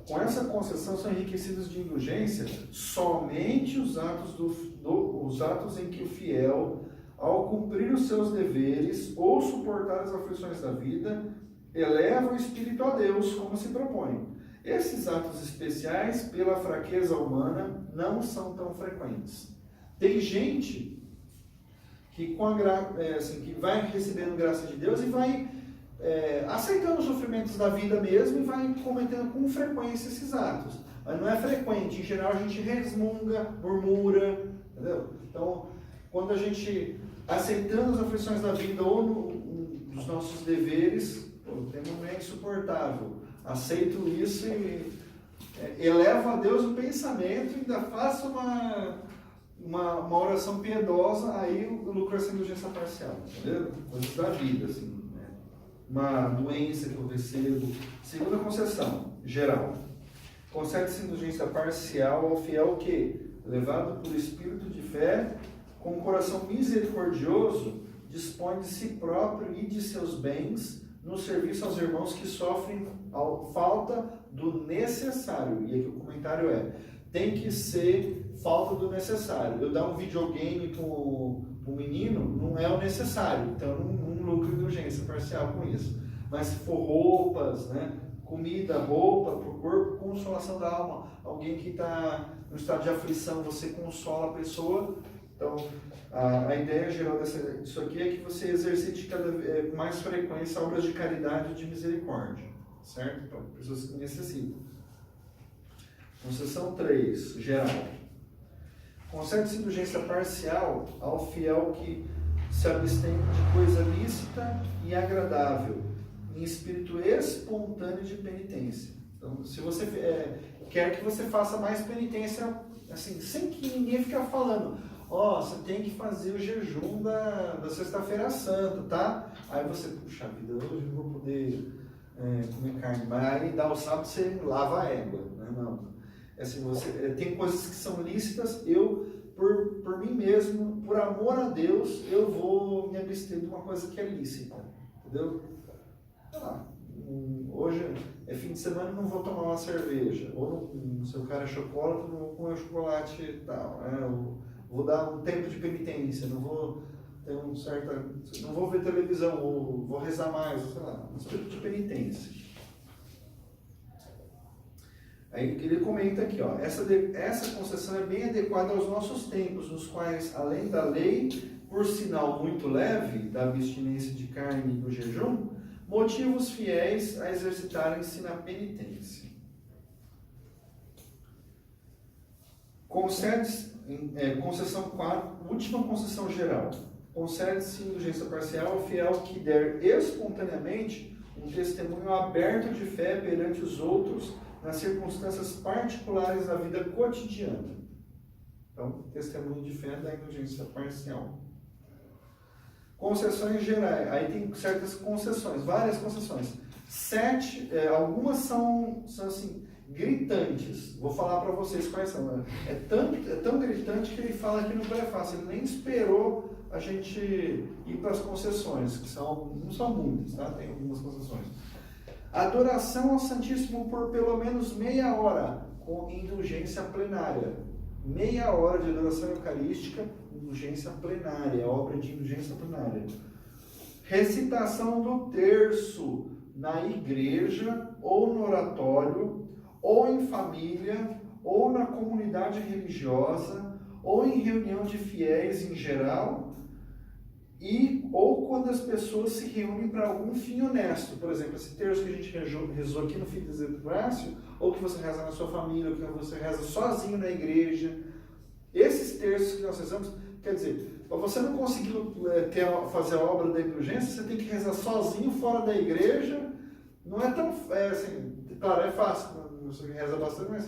com essa concessão são enriquecidos de indulgência somente os atos em que o fiel, ao cumprir os seus deveres ou suportar as aflições da vida, eleva o espírito a Deus, como se propõe. Esses atos especiais, pela fraqueza humana, não são tão frequentes. Tem gente que, que vai recebendo graça de Deus e vai aceitando os sofrimentos da vida mesmo e vai cometendo com frequência esses atos. Mas não é frequente. Em geral, a gente resmunga, murmura, entendeu? Então, quando a gente, aceitando as aflições da vida ou nos nossos deveres, o tema é insuportável. Aceito isso e elevo a Deus o pensamento e ainda faço uma oração piedosa, aí o lucro é essa indulgência parcial, entendeu? Coisas da vida, assim, né? Uma doença que eu recebo. Segunda concessão, geral. Concede-se indulgência parcial ao fiel que, levado por espírito de fé, com um coração misericordioso, dispõe de si próprio e de seus bens no serviço aos irmãos que sofrem falta do necessário. E aqui o comentário tem que ser falta do necessário. Eu dar um videogame para o menino não é o necessário, então não lucro indulgência parcial com isso. Mas se for roupas, né, comida, roupa para o corpo, consolação da alma, alguém que está no estado de aflição, você consola a pessoa. Então, a ideia geral disso aqui é que você exercite com mais frequência obras de caridade e de misericórdia, certo? Para pessoas que necessitam. Concessão 3, geral. Concede-se indulgência parcial ao fiel que se abstém de coisa lícita e agradável, em espírito espontâneo de penitência. Então, se você quer que você faça mais penitência, assim, sem que ninguém fique falando, você tem que fazer o jejum da sexta-feira santa, tá? Aí você, puxa vida, hoje eu não vou poder comer carne, mas aí dá o sábado você lava a égua, né? Não. Assim, tem coisas que são lícitas, por mim mesmo, por amor a Deus, eu vou me abster de uma coisa que é lícita, entendeu? Hoje é fim de semana, não vou tomar uma cerveja, ou se o cara é chocolate, não vou comer chocolate e tal, né? Eu vou dar um tempo de penitência, não vou ter não vou ver televisão, ou vou rezar mais, sei lá, um tempo de penitência. Aí ele comenta aqui, essa concessão é bem adequada aos nossos tempos, nos quais, além da lei, por sinal muito leve, da abstinência de carne e do jejum, motiva os fiéis a exercitarem-se na penitência. Concessão 4, última concessão geral. Concede-se indulgência parcial ao fiel que der espontaneamente um testemunho aberto de fé perante os outros nas circunstâncias particulares da vida cotidiana. Então, testemunho de fé da indulgência parcial. Concessões gerais. Aí tem certas concessões, várias concessões. 7, algumas são assim, gritantes. Vou falar para vocês quais são. É tão gritante que ele fala aqui no prefácio. Ele nem esperou a gente ir para as concessões, que não são muitas, tá? Tem algumas concessões. Adoração ao Santíssimo por pelo menos meia hora, com indulgência plenária. Meia hora de adoração eucarística, indulgência plenária, obra de indulgência plenária. Recitação do terço na igreja, ou no oratório, ou em família, ou na comunidade religiosa, ou em reunião de fiéis em geral, ou quando as pessoas se reúnem para algum fim honesto. Por exemplo, esse terço que a gente rezou aqui no fim do Exercício, ou que você reza na sua família, ou que você reza sozinho na igreja. Esses terços que nós rezamos, quer dizer, para você não conseguir fazer a obra da indulgência, você tem que rezar sozinho fora da igreja. Não é tão assim, claro, é fácil, você reza bastante, mas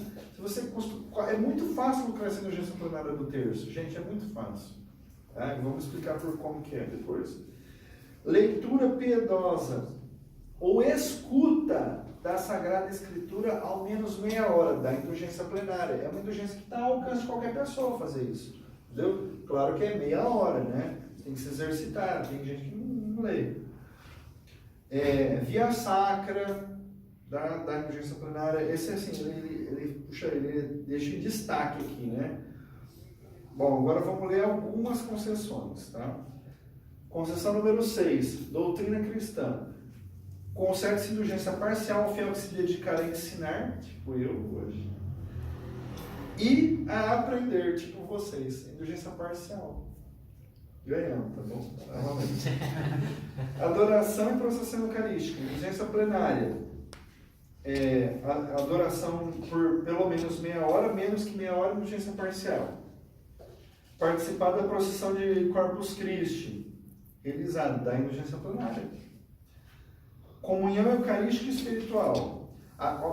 é muito fácil colocar essa indulgência plenária do terço. Gente, é muito fácil. Vamos explicar como que é depois. Leitura piedosa ou escuta da Sagrada Escritura ao menos meia hora da indulgência plenária. É uma indulgência que está ao alcance de qualquer pessoa fazer isso. Entendeu? Claro que é meia hora, né? Tem que se exercitar, tem gente que não lê. Via sacra da indulgência plenária. Esse assim, ele deixa em destaque aqui, né? Bom, agora vamos ler algumas concessões, tá? Concessão número 6, doutrina cristã. Concede-se indulgência parcial ao fiel que se dedicar a ensinar, tipo eu hoje, e a aprender, tipo vocês. Indulgência parcial. Ganhamos, tá bom? Novamente. Adoração e procissão eucarística. Indulgência plenária. Adoração por pelo menos meia hora, menos que meia hora, indulgência parcial. Participar da procissão de Corpus Christi, realizada, da indulgência plenária. Comunhão eucarística e espiritual.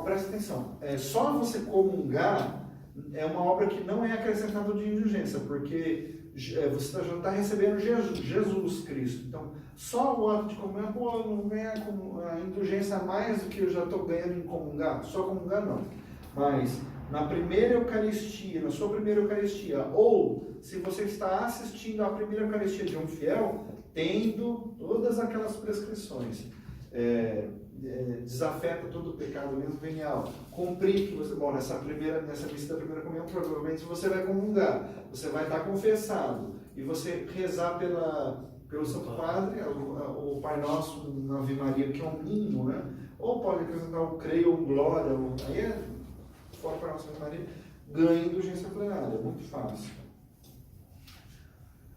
Presta atenção, só você comungar é uma obra que não é acrescentada de indulgência, porque você já está recebendo Jesus Cristo. Então, só o ato de comungar, não ganha a indulgência a mais do que eu já estou ganhando em comungar. Só comungar não. Mas na primeira Eucaristia, na sua primeira Eucaristia, ou se você está assistindo à primeira Eucaristia de um fiel, tendo todas aquelas prescrições, desafeta todo o pecado mesmo venial, cumprir que você, nessa missa da primeira comunhão, provavelmente você vai comungar, você vai estar confessado, e você rezar pelo Santo Padre, o Pai Nosso na Ave Maria, que é um mínimo, né? Ou pode acrescentar o creio ou glória, aí fora para a nossa Maria, ganha indulgência plenária, é muito fácil.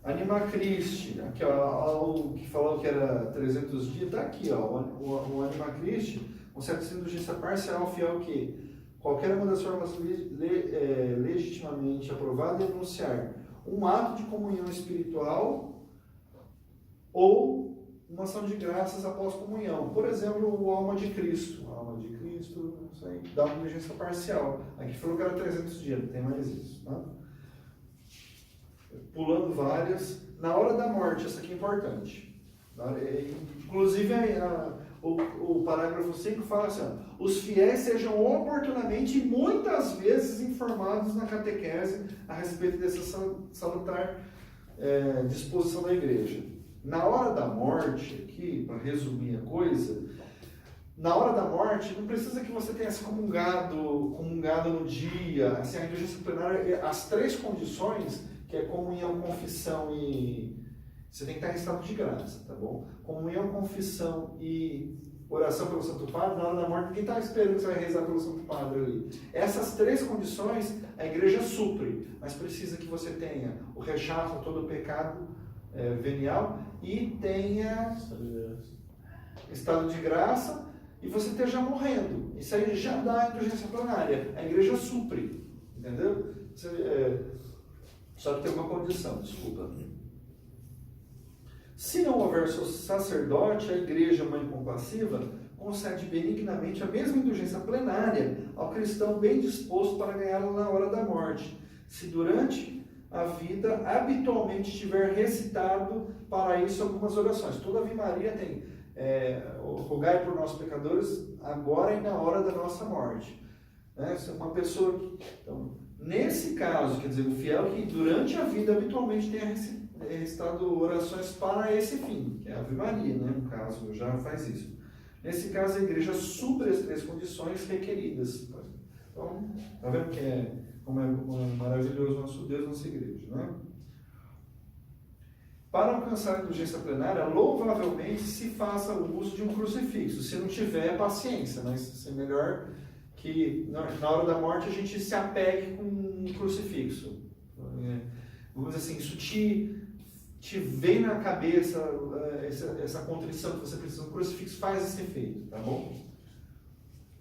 Anima Christi, aqui o que falou que era 300 dias, está aqui, o Anima Christi, concede-se indulgência parcial fiel que qualquer uma das formas legitimamente aprovada denunciar um ato de comunhão espiritual ou uma ação de graças após comunhão. Por exemplo, o Alma de Cristo. Alma de Cristo, isso aí, dá uma indulgência parcial. Aqui falou que era 300 dias, não tem mais isso. Tá? Pulando várias. Na hora da morte, essa aqui é importante. Inclusive, o parágrafo 5 fala assim, ó, os fiéis sejam oportunamente e muitas vezes informados na catequese a respeito dessa salutar disposição da igreja. Na hora da morte, aqui, para resumir a coisa, na hora da morte, não precisa que você tenha se comungado no dia, assim, a indulgência plenária, as 3 condições, que é comunhão, confissão e... Você tem que estar em estado de graça, tá bom? Comunhão, confissão e oração pelo Santo Padre, na hora da morte, ninguém está esperando que você vai rezar pelo Santo Padre ali. Essas 3 condições, a igreja supre, mas precisa que você tenha o rechaço a todo o pecado venial e tenha estado de graça e você esteja morrendo. Isso aí já dá indulgência plenária. A igreja supre, entendeu? Só que tem uma condição, desculpa. Se não houver sacerdote, a igreja mãe compassiva concede benignamente a mesma indulgência plenária ao cristão bem disposto para ganhá-la na hora da morte, se durante a vida habitualmente tiver recitado para isso algumas orações. Toda Ave Maria tem rogai por nós pecadores agora e na hora da nossa morte. Né? Uma pessoa que, então, nesse caso, quer dizer, o fiel que durante a vida habitualmente tenha recitado orações para esse fim, que é a Ave Maria, né? No caso, já faz isso. Nesse caso, a igreja supre as 3 condições requeridas. Então, está vendo como é maravilhoso nosso Deus, nossa igreja, né? Para alcançar a indulgência plenária, louvavelmente se faça o uso de um crucifixo. Se não tiver, paciência, mas é melhor que na hora da morte a gente se apegue com um crucifixo. Vamos dizer assim, isso te vem na cabeça essa contrição que você precisa. O crucifixo faz esse efeito, tá bom?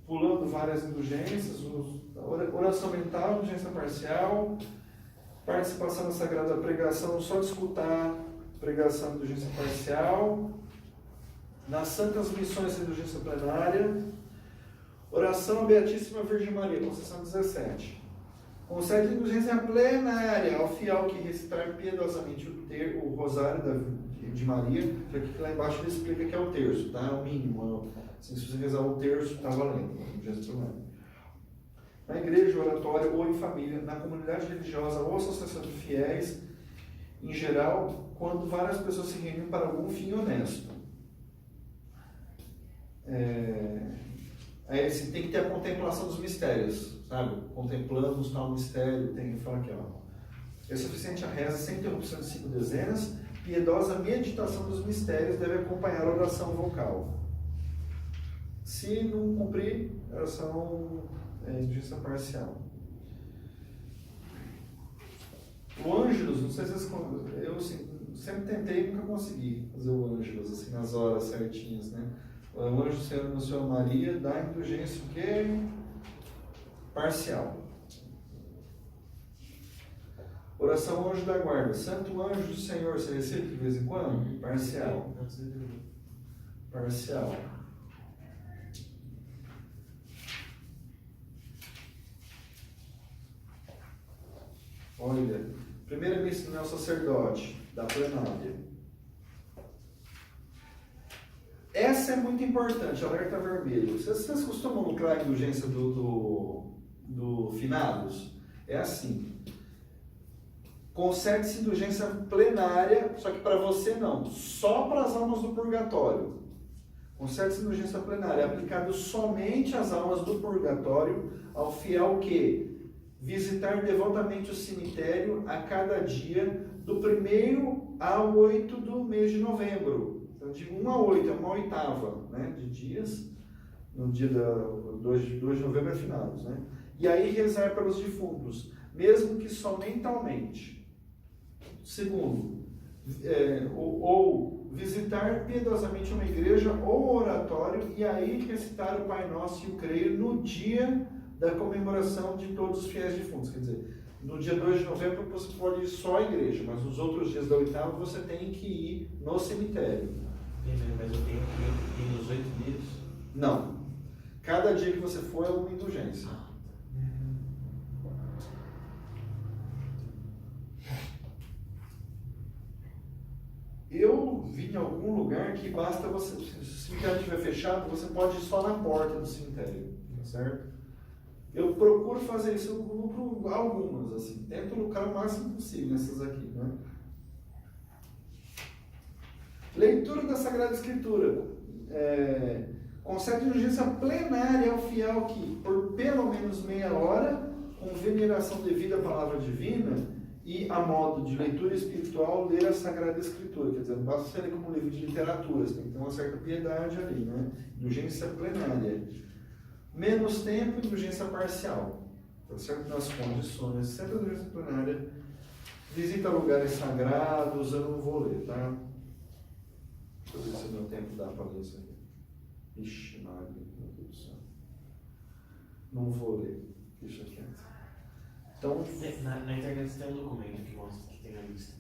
Pulando várias indulgências, oração mental, indulgência parcial, participação na sagrada pregação, só de escutar pregação, indulgência parcial, nas santas missões, indulgência plenária, oração à Beatíssima Virgem Maria, concessão 17. Concede indulgência plenária ao fiel que recitar piedosamente o Rosário de Maria, que lá embaixo ele explica que é o terço, tá? É o mínimo. Assim, se você rezar o terço, está valendo. Indulgência plenária. Na igreja, oratória ou em família, na comunidade religiosa ou associação de fiéis, em geral, quando várias pessoas se reúnem para algum fim honesto. Aí você tem que ter a contemplação dos mistérios, sabe? Contemplamos tal mistério, tem que falar aqui, ó. É suficiente a reza sem interrupção de 5 dezenas, piedosa meditação dos mistérios deve acompanhar a oração vocal. Se não cumprir, oração indulgência parcial. O Ângelus, não sei se vocês... Eu assim, sempre tentei e nunca consegui fazer o Ângelus, assim, nas horas certinhas, né? O Anjo do Senhor no Senhor Maria dá indulgência o quê? Parcial. Oração Anjo da Guarda. Santo Anjo do Senhor, você recebe de vez em quando? Parcial. Parcial. Olha, primeira missa do neo-sacerdote, da plenária. Essa é muito importante, alerta vermelho. Vocês costumam lucrar a indulgência do finados? É assim. Concede-se indulgência plenária, só que para você não, só para as almas do purgatório. Concede-se indulgência plenária, aplicado somente às almas do purgatório, ao fiel que visitar devotamente o cemitério a cada dia, do 1º ao 8 do mês de novembro. Então, de 1 a 8, é uma oitava, né, de dias, no dia 2 de novembro é finados, né? E aí rezar pelos defuntos, mesmo que só mentalmente. Segundo, ou visitar piedosamente uma igreja ou oratório e aí recitar o Pai Nosso e o Creio no dia da comemoração de todos os fiéis defuntos. Quer dizer, no dia 2 de novembro você pode ir só à igreja, mas nos outros dias da oitava você tem que ir no cemitério. Mas eu tenho que ir nos 8 dias. Não. Cada dia que você for é uma indulgência. Eu vi em algum lugar que basta você, se o cemitério estiver fechado, você pode ir só na porta do cemitério, tá certo? Eu procuro fazer isso, eu lucro algumas, assim, tento lucrar o máximo possível nessas aqui, né? Leitura da Sagrada Escritura. Concede indulgência plenária ao fiel que, por pelo menos meia hora, com veneração devida à palavra divina e a modo de leitura espiritual, ler a Sagrada Escritura. Quer dizer, não basta ser como um livro de literatura, você tem que ter uma certa piedade ali, né? Indulgência plenária. Menos tempo, indulgência parcial. Tá certo? Nas condições, sempre indulgência plenária. Visita lugares sagrados, eu não vou ler, tá? Deixa eu ver se meu tempo dá para ler isso aqui. Ixi, Maria, meu Deus do céu. Não vou ler. Deixa quieto. Então, na internet tem um documento que mostra que tem a lista.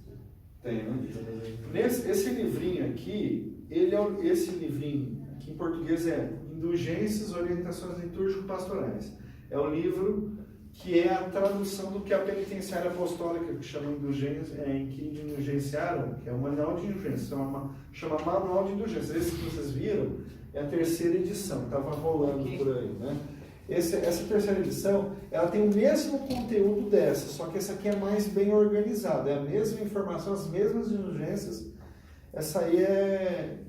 Tem, né? Esse livrinho aqui, esse livrinho, que em português é Indulgências, Orientações Litúrgico-Pastorais. É o livro que é a tradução do que a penitenciária apostólica, que chama em que indulgenciaram, que é o manual de indulgência, chama Manual de Indulgência. Esse que vocês viram é a terceira edição, estava rolando por aí, né? Essa terceira edição, ela tem o mesmo conteúdo dessa, só que essa aqui é mais bem organizada, é a mesma informação, as mesmas indulgências. Essa aí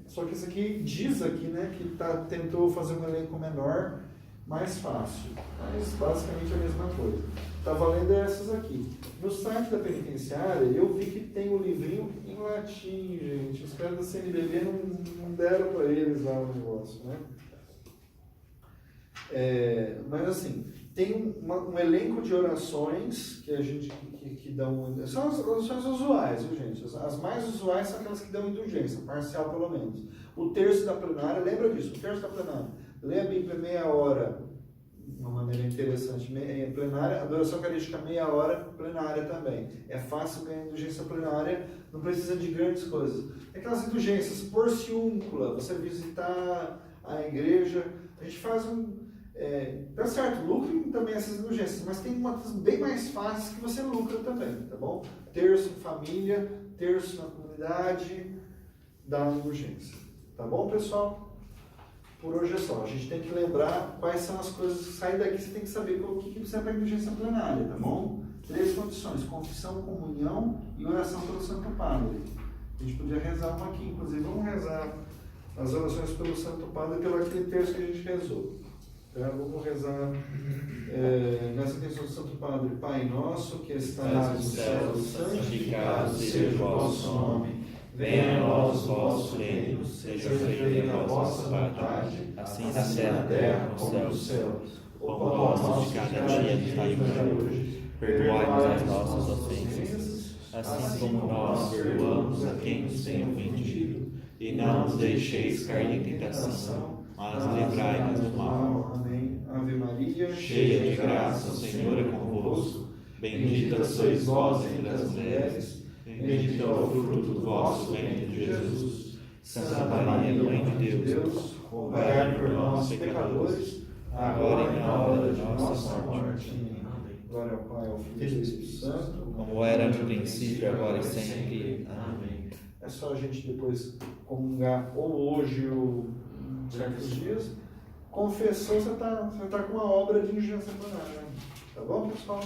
só que essa aqui diz aqui, né, que tentou fazer um elenco menor, mais fácil, mas basicamente a mesma coisa. Estava lendo essas aqui. No site da penitenciária, eu vi que tem o livrinho em latim, gente. Os caras da CNBB não deram para eles lá o negócio, né? Mas assim, tem um elenco de orações que a gente que dão. São as orações usuais, viu, gente? As mais usuais são aquelas que dão indulgência, parcial pelo menos. O terço da plenária, lembra disso? O terço da plenária. Lê a Bíblia meia hora, uma maneira interessante, plenária, adoração eucarística meia hora, plenária também. É fácil ganhar indulgência plenária, não precisa de grandes coisas. Aquelas indulgências porciúncula, você visitar a igreja, a gente faz tá certo, lucre também essas indulgências, mas tem umas bem mais fáceis que você lucra também, tá bom? Terço em família, terço na comunidade, dá uma indulgência. Tá bom, pessoal? Por hoje é só. A gente tem que lembrar quais são as coisas que saem daqui, você tem que saber o que precisa para a indulgência plenária, tá bom? 3 condições: confissão, comunhão e oração pelo Santo Padre. A gente podia rezar uma aqui, inclusive vamos rezar as orações pelo Santo Padre pelo aquele terço que a gente rezou. Tá? Vamos rezar nessa intenção do Santo Padre. Pai nosso que estás no céu, santificado seja o vosso nome. Venha a nós o vosso reino, seja feita a vossa vontade, assim na terra como nos céus. O pão nosso de cada dia nos dai hoje. Perdoai-nos as nossas ofensas, assim como nós perdoamos a quem nos tem ofendido. E não nos deixeis cair em tentação, mas livrai-nos do mal. Amém. Ave Maria, cheia de graça, o Senhor é convosco. Bendita sois vós entre as mulheres. Bendito é o fruto do vosso ventre, Jesus. Santa Maria, Mãe de Deus, rogai por nós, pecadores, agora e na hora de nossa morte. Amém. Glória ao Pai, ao Filho e ao Espírito Santo, como era no princípio, agora e sempre. Amém. É só a gente depois comungar ou hoje ou em certos dias. Confessou, você tá com uma obra de indulgência plenária. Tá bom, pessoal?